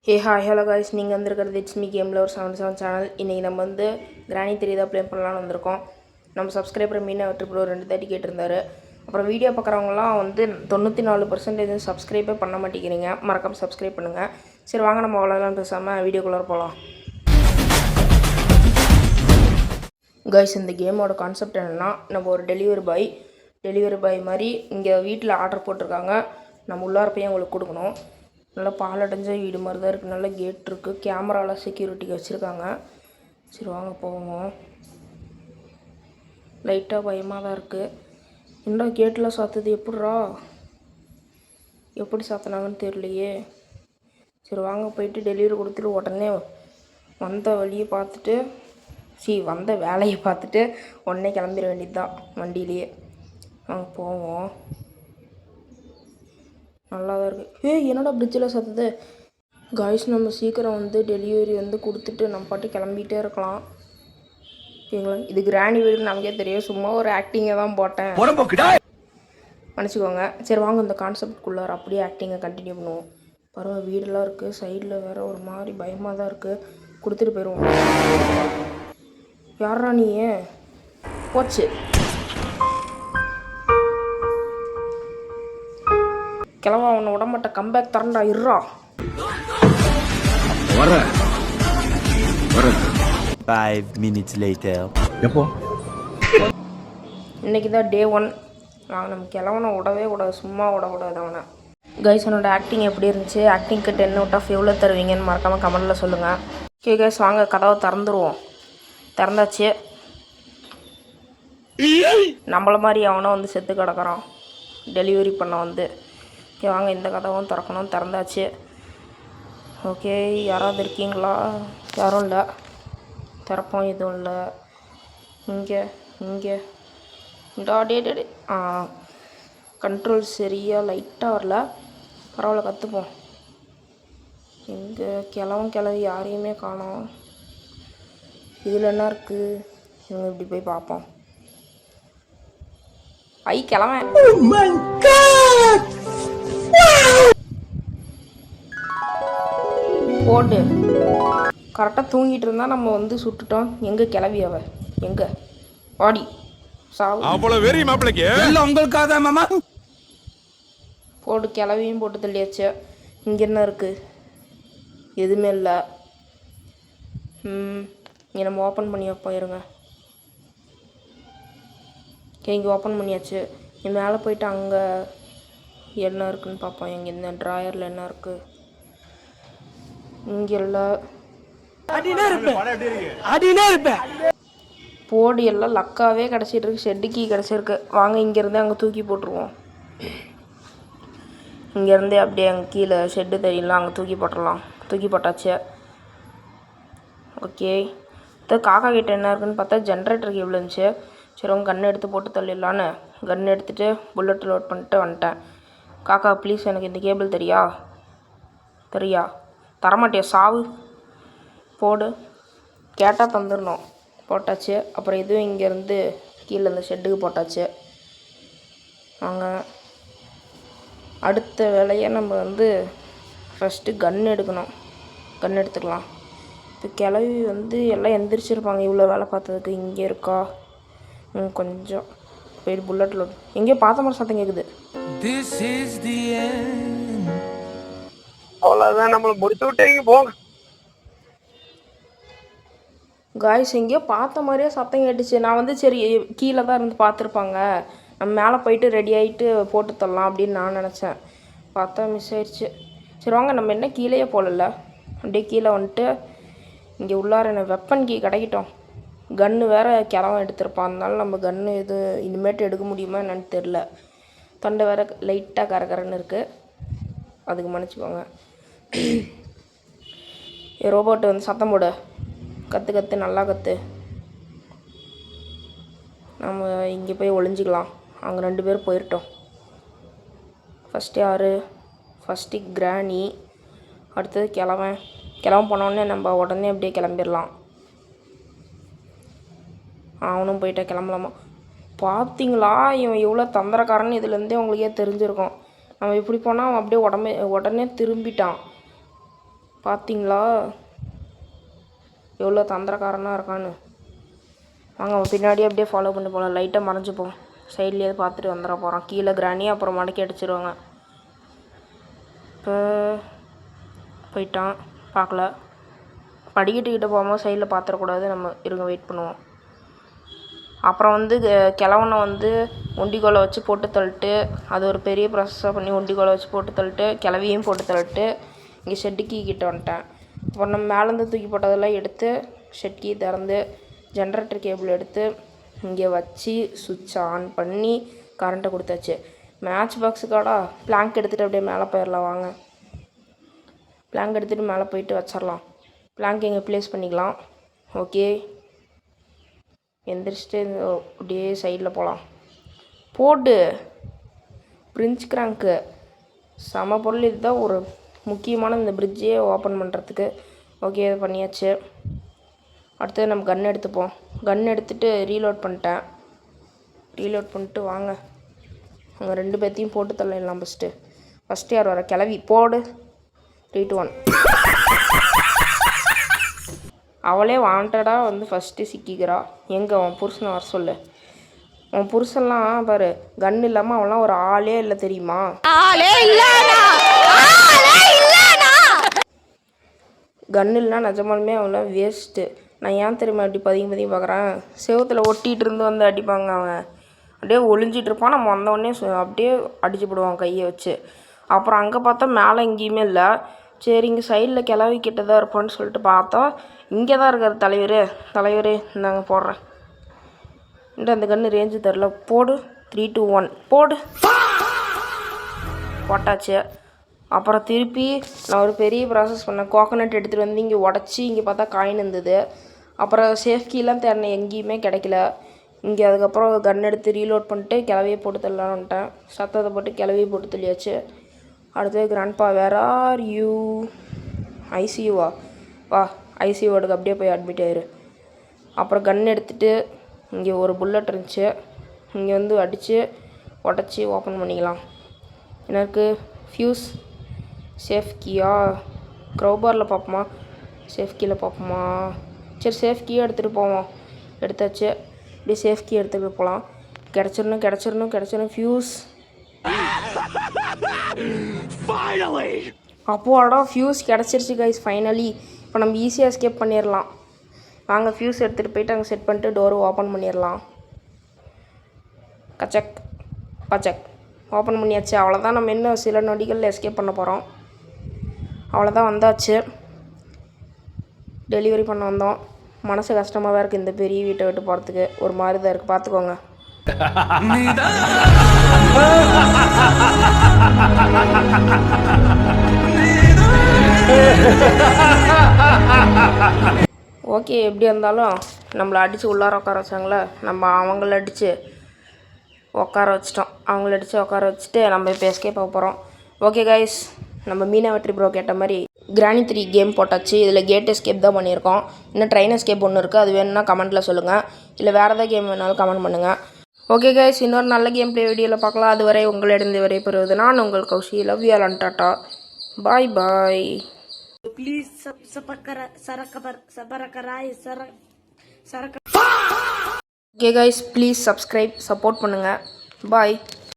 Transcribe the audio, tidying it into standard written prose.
Hey hi hello guys, நீங்கள் வந்துருக்கிறது it's me கேமில் ஒரு 77 சேனல். இன்றைக்கி நம்ம வந்து கிராணி தெரியுதா ப்ளே பண்ணலான்னு வந்திருக்கோம். நம்ம சப்ஸ்கிரைபர் மீனை ட்ரிபிள் 230 கேட்டிருந்தாரு. அப்புறம் வீடியோ பார்க்குறவங்களாம் வந்து 94% சப்ஸ்கிரைபே பண்ண மாட்டேங்கிறீங்க. மறக்காமல் சப்ஸ்கிரைப் பண்ணுங்கள். சரி வாங்க, நம்ம அவ்வளோலாம் பேசாமல் வீடியோக்குள்ளே போகலாம். காய்ஸ், இந்த கேமோட கான்செப்ட் என்னென்னா, நம்ம ஒரு டெலிவரி பாய் மாதிரி இங்கே வீட்டில் ஆர்டர் போட்டிருக்காங்க. நம்ம உள்ளார போய் அவங்களுக்கு கொடுக்கணும். நல்லா பாலடைஞ்ச வீடு மாதிரி தான் இருக்குது. நல்ல கேட் இருக்குது. கேமராவில் செக்யூரிட்டிக்கு வச்சுருக்காங்க. சரி வாங்க போவோம். லைட்டாக பயமாக தான் இருக்குது. இன்னும் கேட்டில் சாத்துது. எப்படி சாத்தினாங்கன்னு தெரியலையே. சரி வாங்க போயிட்டு டெலிவரி கொடுத்துட்டு உடனே வந்த வேலையை பார்த்துட்டு உடனே கிளம்பிட வேண்டியது தான் வண்டியிலேயே. வாங்க போவோம். நல்லா தான் இருக்குது. என்னடா பிரிட்ஜில் சத்துது. காய்ஸ், நம்ம சீக்கிரம் வந்து டெலிவரி வந்து கொடுத்துட்டு நம்ம பாட்டு கிளம்பிகிட்டே இருக்கலாம். ஓகேங்களா? இது கிராணி வீடுன்னு நமக்கே தெரியும். சும்மா ஒரு ஆக்டிங்கை தான் போட்டேன், மன்னிச்சிக்கோங்க. சரி வாங்க, இந்த கான்செப்ட்குள்ளார அப்படியே ஆக்டிங்கை கண்டினியூ பண்ணுவோம். பரவாயில்ல, வீடெல்லாம் இருக்குது. சைடில் வேறு ஒரு மாதிரி பயமாக தான் இருக்குது. கொடுத்துட்டு போயிடுவோம். யாரா நீ? போச்சு. கிளம்ப அவனை உடம்பட்ட கம்பேக் தரண்டா. இருறா. 5 minutes later. இன்னைக்கு தான் டே 1. நம்ம கிளவனை விடவே கூடாது, சும்மா விடக்கூடாது அவனை. கைஸ், என்னோட ஆக்டிங் எப்படி இருந்துச்சு? ஆக்டிங்க்கு 10 out of எவ்வளோ தருவீங்கன்னு மறக்காமல் கமெண்டில் சொல்லுங்கள். ஓகே கைஸ், வாங்க கதவை திறந்துருவோம். திறந்தாச்சு. நம்மள மாதிரி அவனும் வந்து செத்து கிடக்கிறான் டெலிவரி பண்ண வந்து. ஓகே வாங்க, இந்த கதவும் திறக்கணும். திறந்தாச்சு. ஓகே, யாராவது இருக்கீங்களா? யாரும் இல்லை. திறப்போம். எதுவும் இல்லை. இங்கே டே கண்ட்ரோல் சரியாக லைட்டாக வரல. பரவாயில்ல, கற்றுப்போம். இங்கே கிளவி யாரையுமே காணோம். இதில் என்ன இருக்குது? இவங்க இப்படி போய் பார்ப்போம். கிளவன். போட்டு கரெக்டாக தூங்கிட்டு இருந்தா நம்ம வந்து சுட்டுட்டோம். எங்கே கிளவி? அவ எங்கே? பாடி போட்டு கிளவியும் போட்டு தள்ளியாச்சு. இங்கே என்ன இருக்குது? எதுவுமே இல்லை. இங்கே நம்ம ஓப்பன் பண்ணி வைப்போம். இருங்க. இங்கே ஓப்பன் பண்ணியாச்சு. இங்கே மேலே போயிட்டு அங்கே என்ன இருக்குதுன்னு பார்ப்போம். இங்கே இந்த ட்ராயரில் என்ன இருக்குது? இங்கே இல்லை. போடு எல்லாம் லக்காவே கிடச்சிட்டு இருக்கு. ஷெட்டுக்கி கிடச்சிருக்கு. வாங்க, இங்கேருந்தே அங்கே தூக்கி போட்டுருவோம். இங்கேருந்தே அப்படியே அங்கே கீழே ஷெட்டு தெரியலாம், அங்கே தூக்கி போட்டுடலாம். தூக்கி போட்டாச்சு. ஓகே, காக்கா கிட்ட என்ன இருக்குன்னு பார்த்தா ஜென்ரேட்டர் கேபிள் இருந்துச்சு. சரி உங்கள் கன்று எடுத்து போட்டு தள்ளிடலான்னு கன்று எடுத்துகிட்டு புல்லட் லோட் பண்ணிட்டு வந்துட்டேன். காக்கா ப்ளீஸ், எனக்கு இந்த கேபிள் தெரியா? தரமாட்டியா? சாவு. போடு. கேட்டால் தந்துடணும். போட்டாச்சு. அப்புறம் இதுவும் இங்கேருந்து கீழே இந்த ஷெட்டுக்கு போட்டாச்சு. வாங்க, அடுத்த வேலையை நம்ம வந்து ஃபஸ்ட்டு கன் எடுக்கணும். கன் எடுத்துக்கலாம். இப்போ கிளவி வந்து எல்லாம் எந்திரிச்சிருப்பாங்க இவ்வளோ வேலை பார்த்ததுக்கு. இங்கே இருக்கா? கொஞ்சம் போயிட்டு புல்லட் லோட். எங்கேயோ பார்த்த மாதிரி சத்தம் கேட்குது. அவ்வளோதான், நம்மளை முடிச்சு விட்டீங்க, போங்க. காய்ஸ், எங்கேயோ பார்த்த மாதிரியே சத்தம் கேட்டுச்சு. நான் வந்து சரி கீழே தான் இருந்து பார்த்துருப்பாங்க, நம்ம மேலே போயிட்டு ரெடி ஆகிட்டு போட்டு தரலாம் அப்படின்னு நான் நினச்சேன். பார்த்தா மிஸ் ஆயிடுச்சு. சரி வாங்க, நம்ம என்ன கீழேயே போகல, அப்படியே கீழே வந்துட்டு இங்கே உள்ளார என்ன வெப்பன் கீ கிடைக்கிட்டோம். கன்று வேறு கிளவன் எடுத்திருப்பான். அதனால நம்ம கன்று இது இனிமேட்டு எடுக்க முடியுமா என்னன்னு தெரில. தொண்டை வேறு லைட்டாக கரகரன்னு இருக்குது. அதுக்கு மன்னிச்சிக்கோங்க. ரோபோட்டு வந்து சத்தம் போடு. கற்று நல்லா கற்று. நம்ம இங்கே போய் ஒளிஞ்சிக்கலாம். அங்கே 2 பேர் போயிட்டோம். ஃபஸ்ட்டு யார்? ஃபஸ்ட்டு கிராணி, அடுத்தது கிளவன் போனோடனே நம்ம உடனே அப்படியே கிளம்பிடலாம். அவனும் போயிட்டா கிளம்பலாமா? பார்த்தீங்களா இவன் எவ்வளோ தந்திரக்காரன்னு இதுலேருந்தே உங்களுக்கே தெரிஞ்சிருக்கும். நம்ம இப்படி போனால் அவன் அப்படியே உடனே திரும்பிட்டான். பார்த்தீங்களா எவ்வளோ தந்திரக்காரனாக இருக்கான்னு. வாங்க அவன் பின்னாடியே அப்படியே ஃபாலோ பண்ணி போகலாம். லைட்டாக மறைஞ்சிப்போம். சைட்லேயே பார்த்துட்டு வந்துட போகிறான். கீழே கிராணி அப்புறம் மடக்கி அடிச்சிருவாங்க. இப்போ போயிட்டான், பார்க்கல. படிக்கட்டுக்கிட்ட போகும்போது சைடில் பார்த்துடக்கூடாது. நம்ம இருங்க வெயிட் பண்ணுவோம். அப்புறம் வந்து கிழவனை வந்து ஒண்டிக்கோலை வச்சு போட்டு தள்ளிட்டு, அது ஒரு பெரிய ப்ராசஸாக பண்ணி ஒண்டிக்கோலை வச்சு போட்டு தள்ளிட்டு, கிளவியும் போட்டு தள்ளிட்டு இங்கே ஷெட்டு கீ கிட்ட வந்துட்டேன். அப்புறம் நம்ம மேலேருந்து தூக்கி போட்டதெல்லாம் எடுத்து ஷெட் கீ திறந்து ஜென்ரேட்டர் கேபிள் எடுத்து இங்கே வச்சு சுவிட்ச் ஆன் பண்ணி கரண்ட்டை கொடுத்தாச்சு. மேட்ச் பாக்ஸுக்காடா பிளாங்க் எடுத்துகிட்டு அப்படியே மேலே போயிடலாம். வாங்க பிளாங்க் எடுத்துகிட்டு மேலே போயிட்டு வச்சிடலாம். பிளாங்க் இங்கே ப்ளேஸ் பண்ணிக்கலாம். ஓகே, எந்திரிச்சிட்டு அப்படியே சைடில் போகலாம். போடு பிரிட்ஜ் கிராங்க்கு சம பொருள். இதுதான் ஒரு முக்கியமான இந்த பிரிட்ஜையே ஓப்பன் பண்ணுறதுக்கு. ஓகே, இது பண்ணியாச்சு. அடுத்தது நம்ம கன் எடுத்துப்போம். கன் எடுத்துகிட்டு ரீலோட் பண்ணிட்டேன். ரீலோட் பண்ணிட்டு வாங்க அங்கே 2 பேர்த்தையும் போட்டு தள்ளிடலாம். ஃபஸ்ட்டு யார் வர? கிளவி போடு. 3, 2, 1. அவளே வாண்டடாக வந்து ஃபஸ்ட்டு சிக்கிக்கிறா. எங்கே அவன் புருஷனை வர சொல்லு. அவன் புருஷன்லாம் பாரு, கன் இல்லாமல் அவன்லாம் ஒரு ஆளே இல்லை தெரியுமா? கன் இல்லைனா நிஜமாலுமே அவன்லாம் வேஸ்ட்டு. நான் ஏன் தெரியுமா அப்படி பதுங்கி பார்க்குறேன்? செவத்தில் ஒட்டிகிட்டு இருந்து வந்து அடிப்பாங்க. அவன் அப்படியே ஒளிஞ்சிட்டு இருப்பான். நம்ம வந்தோடனே அப்படியே அடிச்சு போடுவான் கையை வச்சு. அப்புறம் அங்கே பார்த்தா மேலே எங்கேயுமே இல்லை. சரி இங்கே சைடில் கிளவி கிட்ட தான் இருப்பான்னு சொல்லிட்டு பார்த்தா இங்கே தான் இருக்கார் தலைவர். இந்தாங்க போடுறேன். அந்த கன்று ரேஞ்சு தெரில. போடு. 3, 2, 1 போடு. போட்டாச்சு. அப்புறம் திருப்பி நான் ஒரு பெரிய ப்ராசஸ் பண்ணேன். கோகனட் எடுத்துகிட்டு வந்து இங்கே உடச்சி இங்கே பார்த்தா காயின் இருந்தது. அப்புறம் சேஃப்கீலாம் தேடினேன், எங்கேயுமே கிடைக்கல. இங்கே அதுக்கப்புறம் கன் எடுத்து ரீலோட் பண்ணிட்டு கிளவியை போட்டு தள்ளலான்னு வந்துட்டேன். சத்தத்தை போட்டு கிளவியை போட்டு தள்ளியாச்சு. அடுத்தது கிராண்ட்பா வேர் ஆர் யூ? ஐசியூவா? வா ஐசியூ வார்டுக்கு அப்படியே போய் அட்மிட் ஆயிரு. அப்புறம் கன் எடுத்துகிட்டு இங்கே ஒரு புல்லட் இருந்துச்சு, இங்கே வந்து அடித்து உடச்சி ஓப்பன் பண்ணிக்கலாம். எனக்கு ஃப்யூஸ் சேஃப் கீயா? க்ரௌபாரில் பார்ப்போமா, சேஃப் கீயில் பார்ப்போமா? சரி சேஃப் கீயை எடுத்துகிட்டு போவோம். எடுத்தாச்சு. இப்படி சேஃப் கீ எடுத்துகிட்டு போகலாம். கிடச்சிடணும். ஃப்யூஸ் அப்போடா ஃப்யூஸ் கிடச்சிருச்சு கைஸ் ஃபைனலி. இப்போ நம்ம ஈஸியாக எஸ்கேப் பண்ணிடலாம். வாங்க ஃப்யூஸ் எடுத்துகிட்டு போயிட்டு அங்கே செட் பண்ணிட்டு டோரை ஓப்பன் பண்ணிடலாம். கச்சக் பச்சக் ஓப்பன் பண்ணியாச்சு. அவ்வளோதான். நம்ம இன்னும் சில நொடிகளில் எஸ்கேப் பண்ண போகிறோம். அவ்வளோதான், வந்தாச்சு. டெலிவரி பண்ண வந்தோம். மனசு கஷ்டமாக தான் இருக்குது இந்த பெரிய வீட்டை விட்டு போகிறதுக்கு. ஒரு மாதிரி தான் இருக்குது, பார்த்துக்கோங்க. ஓகே, எப்படி இருந்தாலும் நம்மளை அடித்து உள்ளார உட்கார வச்சாங்களே, நம்ம அவங்கள அடித்து உட்கார வச்சிட்டோம். அவங்கள அடித்து உட்கார வச்சுட்டு நம்ம இப்போ எஸ்கேப் ஆக போகிறோம். ஓகே கைஸ், நம்ம மீனாவெற்றி ப்ரோ கேட்ட மாதிரி கிராணி 3 கேம் போட்டாச்சு. இதில் கேட் எஸ்கேப் தான் பண்ணியிருக்கோம். இன்னும் ட்ரெயின் எஸ்கேப் ஒன்று இருக்குது, அது வேணும்னா கமெண்ட்டில் சொல்லுங்கள். இல்லை வேறு ஏதாவது கேம் வேணாலும் கமெண்ட் பண்ணுங்கள். ஓகே கைஸ், இன்னொரு நல்ல கேம் ப்ளே வீடியோவில் பார்க்கலாம். அதுவரை உங்களிடம் வரை பெறுவது நான் உங்கள் Koushi. Love you all and tata. Bye bye. Please okay guys, please subscribe, support பண்ணுங்கள். பாய்.